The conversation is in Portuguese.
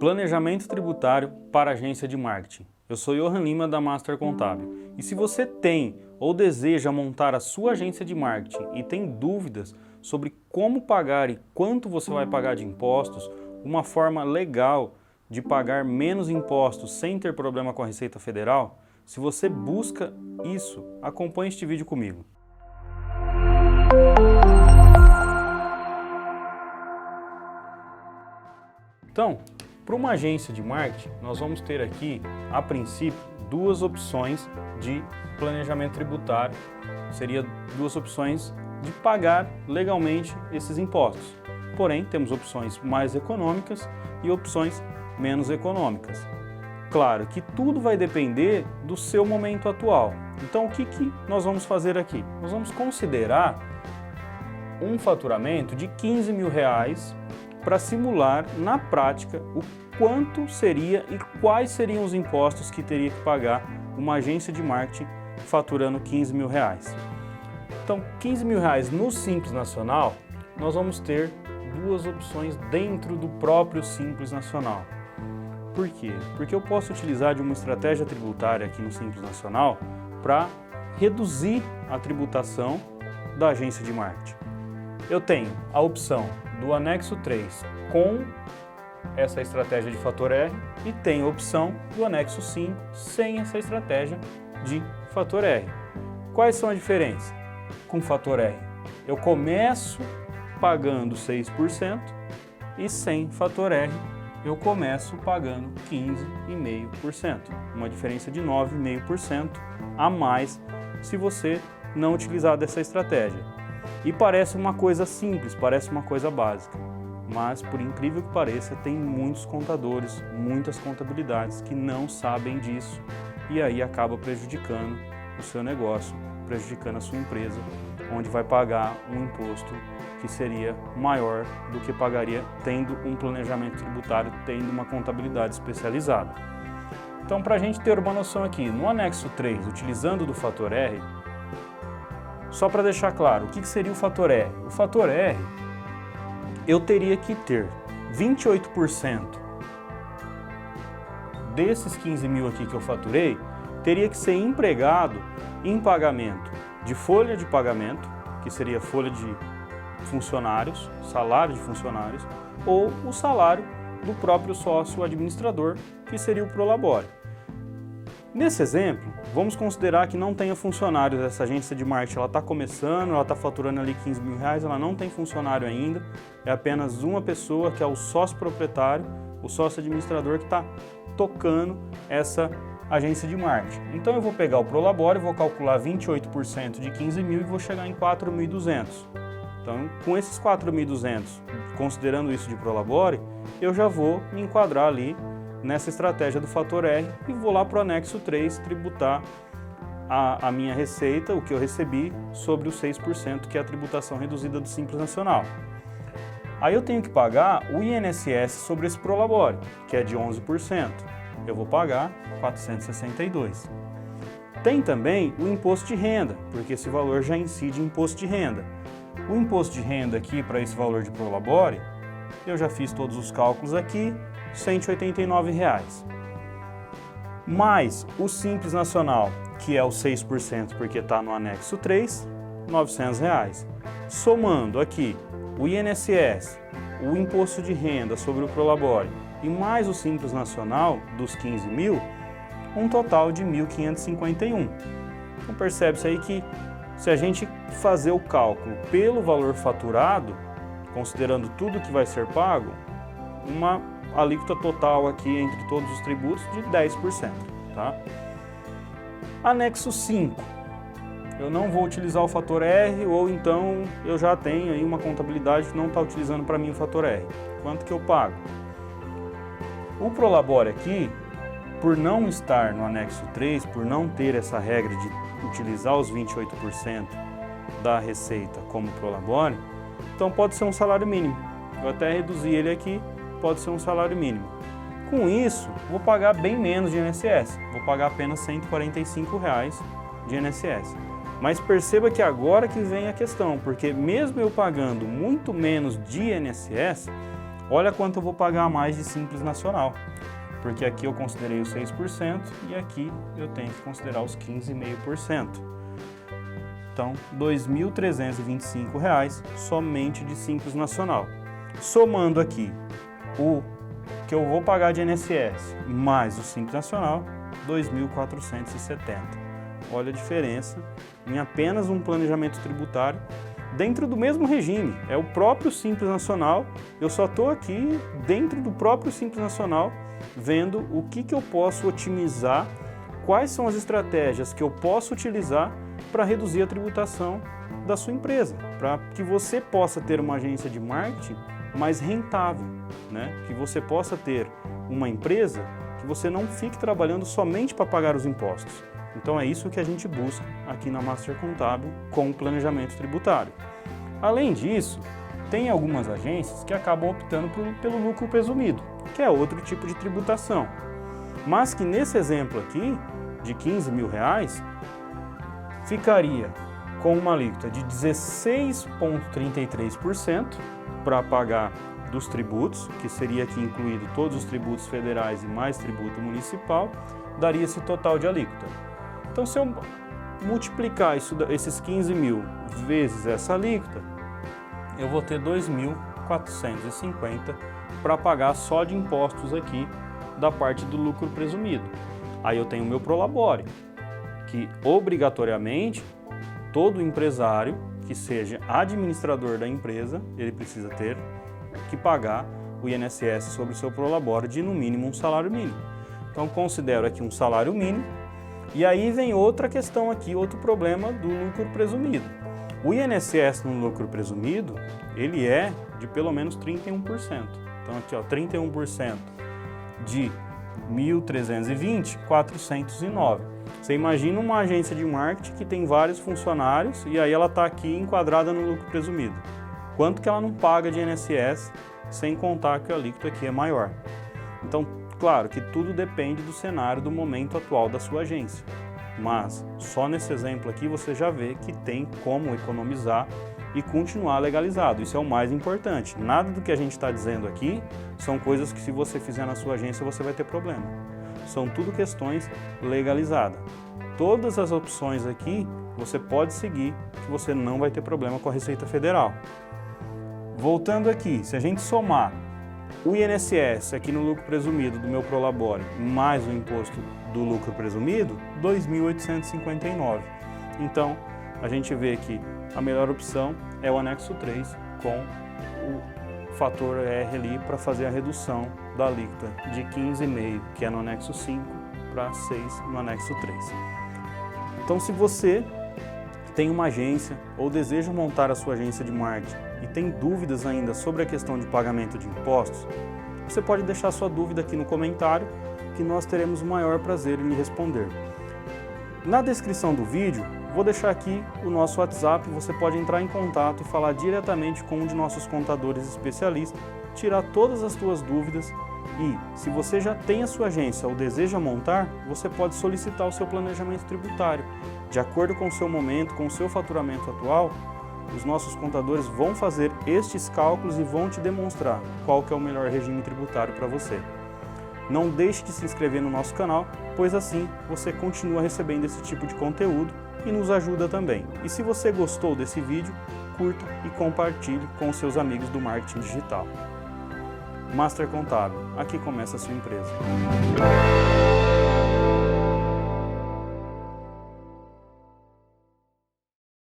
Planejamento tributário para agência de marketing. Eu sou Johan Lima da Master Contábil. E se você tem ou deseja montar a sua agência de marketing e tem dúvidas sobre como pagar e quanto você vai pagar de impostos, uma forma legal de pagar menos impostos sem ter problema com a Receita Federal, se você busca isso, acompanhe este vídeo comigo. Então, para uma agência de marketing, nós vamos ter aqui, a princípio, duas opções de planejamento tributário. Seria duas opções de pagar legalmente esses impostos. Porém, temos opções mais econômicas e opções menos econômicas. Claro que tudo vai depender do seu momento atual. Então, o que nós vamos fazer aqui? Nós vamos considerar um faturamento de R$15 mil para simular na prática o quanto seria e quais seriam os impostos que teria que pagar uma agência de marketing faturando R$15 mil. Então, R$15 mil no Simples Nacional, nós vamos ter duas opções dentro do próprio Simples Nacional. Por quê? Porque eu posso utilizar de uma estratégia tributária aqui no Simples Nacional para reduzir a tributação da agência de marketing. Eu tenho a opção do anexo 3 com essa estratégia de fator R e tenho a opção do anexo 5 sem essa estratégia de fator R. Quais são as diferenças? Com fator R, eu começo pagando 6% e sem fator R, eu começo pagando 15,5%. Uma diferença de 9,5% a mais se você não utilizar dessa estratégia. E parece uma coisa simples, parece uma coisa básica, mas por incrível que pareça, tem muitos contadores, muitas contabilidades que não sabem disso e aí acaba prejudicando o seu negócio, prejudicando a sua empresa, onde vai pagar um imposto que seria maior do que pagaria tendo um planejamento tributário, tendo uma contabilidade especializada. Então, para a gente ter uma noção aqui, no anexo 3, utilizando do fator R, só para deixar claro, o que seria o fator R? O fator R, eu teria que ter 28% desses 15 mil aqui que eu faturei, teria que ser empregado em pagamento de folha de pagamento, que seria folha de funcionários, salário de funcionários, ou o salário do próprio sócio administrador, que seria o Prolabore. Nesse exemplo, vamos considerar que não tenha funcionários. Essa agência de marketing está começando, ela está faturando ali R$15 mil, ela não tem funcionário ainda, é apenas uma pessoa que é o sócio proprietário, o sócio administrador que está tocando essa agência de marketing. Então eu vou pegar o Prolabore, vou calcular 28% de 15 mil e vou chegar em 4.200. Então, com esses 4.200, considerando isso de Prolabore, eu já vou me enquadrar ali nessa estratégia do fator R e vou lá para o anexo 3 tributar a minha receita, o que eu recebi, sobre os 6%, que é a tributação reduzida do Simples Nacional. Aí eu tenho que pagar o INSS sobre esse Prolabore, que é de 11%. Eu vou pagar 462. Tem também o imposto de renda, porque esse valor já incide em imposto de renda. O imposto de renda aqui para esse valor de Prolabore, eu já fiz todos os cálculos aqui, R$ 189. Mais o Simples Nacional, que é o 6% porque está no anexo 3, R$ 900. Somando aqui o INSS, o imposto de renda sobre o Prolabore e mais o Simples Nacional dos 15 mil, um total de 1.551. Então percebe-se aí que se a gente fazer o cálculo pelo valor faturado, considerando tudo que vai ser pago, uma alíquota total aqui entre todos os tributos de 10%. Tá? Anexo 5. Eu não vou utilizar o fator R ou então eu já tenho aí uma contabilidade que não está utilizando para mim o fator R. Quanto que eu pago? O Prolabore aqui, por não estar no anexo 3, por não ter essa regra de utilizar os 28% da receita como Prolabore, então pode ser um salário mínimo. Eu até reduzi ele aqui, pode ser um salário mínimo. Com isso, vou pagar bem menos de INSS, vou pagar apenas R$ 145 de INSS. Mas perceba que agora que vem a questão, porque mesmo eu pagando muito menos de INSS, olha quanto eu vou pagar a mais de Simples Nacional, porque aqui eu considerei os 6% e aqui eu tenho que considerar os 15,5%. Então, R$ 2.325 somente de Simples Nacional. Somando aqui o que eu vou pagar de INSS mais o Simples Nacional, R$ 2.470. Olha a diferença em apenas um planejamento tributário dentro do mesmo regime. É o próprio Simples Nacional, eu só estou aqui dentro do próprio Simples Nacional vendo o que eu posso otimizar, quais são as estratégias que eu posso utilizar para reduzir a tributação da sua empresa, para que você possa ter uma agência de marketing mais rentável, né? Que você possa ter uma empresa que você não fique trabalhando somente para pagar os impostos. Então é isso que a gente busca aqui na Master Contábil com o planejamento tributário. Além disso, tem algumas agências que acabam optando pelo lucro presumido, que é outro tipo de tributação. Mas que nesse exemplo aqui, de R$ 15.000, ficaria com uma alíquota de 16,33% para pagar dos tributos, que seria aqui incluído todos os tributos federais e mais tributo municipal, daria esse total de alíquota. Então, se eu multiplicar esses 15.000 vezes essa alíquota, eu vou ter 2.450 para pagar só de impostos aqui da parte do lucro presumido. Aí eu tenho o meu prolabore, que obrigatoriamente todo empresário que seja administrador da empresa, ele precisa ter que pagar o INSS sobre o seu prolabore de no mínimo um salário mínimo. Então considero aqui um salário mínimo. E aí vem outra questão aqui, outro problema do lucro presumido. O INSS no lucro presumido, ele é de pelo menos 31%. Então aqui, ó, 31% de 1.320, 409. Você imagina uma agência de marketing que tem vários funcionários e aí ela está aqui enquadrada no lucro presumido. Quanto que ela não paga de INSS, sem contar que a alíquota aqui é maior. Então, claro que tudo depende do cenário, do momento atual da sua agência. Mas, só nesse exemplo aqui, você já vê que tem como economizar e continuar legalizado. Isso é o mais importante. Nada do que a gente está dizendo aqui são coisas que, se você fizer na sua agência, você vai ter problema. São tudo questões legalizadas. Todas as opções aqui, você pode seguir, que você não vai ter problema com a Receita Federal. Voltando aqui, se a gente somar o INSS aqui no lucro presumido do meu prolabore mais o imposto do lucro presumido, R$ 2.859. Então, a gente vê que a melhor opção é o anexo 3 com o fator R ali para fazer a redução da alíquota de 15,5, que é no anexo 5, para 6 no anexo 3. Então, se você tem uma agência ou deseja montar a sua agência de marketing e tem dúvidas ainda sobre a questão de pagamento de impostos, você pode deixar sua dúvida aqui no comentário, que nós teremos o maior prazer em lhe responder. Na descrição do vídeo, vou deixar aqui o nosso WhatsApp, você pode entrar em contato e falar diretamente com um de nossos contadores especialistas, tirar todas as suas dúvidas e, se você já tem a sua agência ou deseja montar, você pode solicitar o seu planejamento tributário. De acordo com o seu momento, com o seu faturamento atual, os nossos contadores vão fazer estes cálculos e vão te demonstrar qual que é o melhor regime tributário para você. Não deixe de se inscrever no nosso canal, pois assim você continua recebendo esse tipo de conteúdo e nos ajuda também. E se você gostou desse vídeo, curta e compartilhe com os seus amigos do marketing digital. Master Contábil, aqui começa a sua empresa.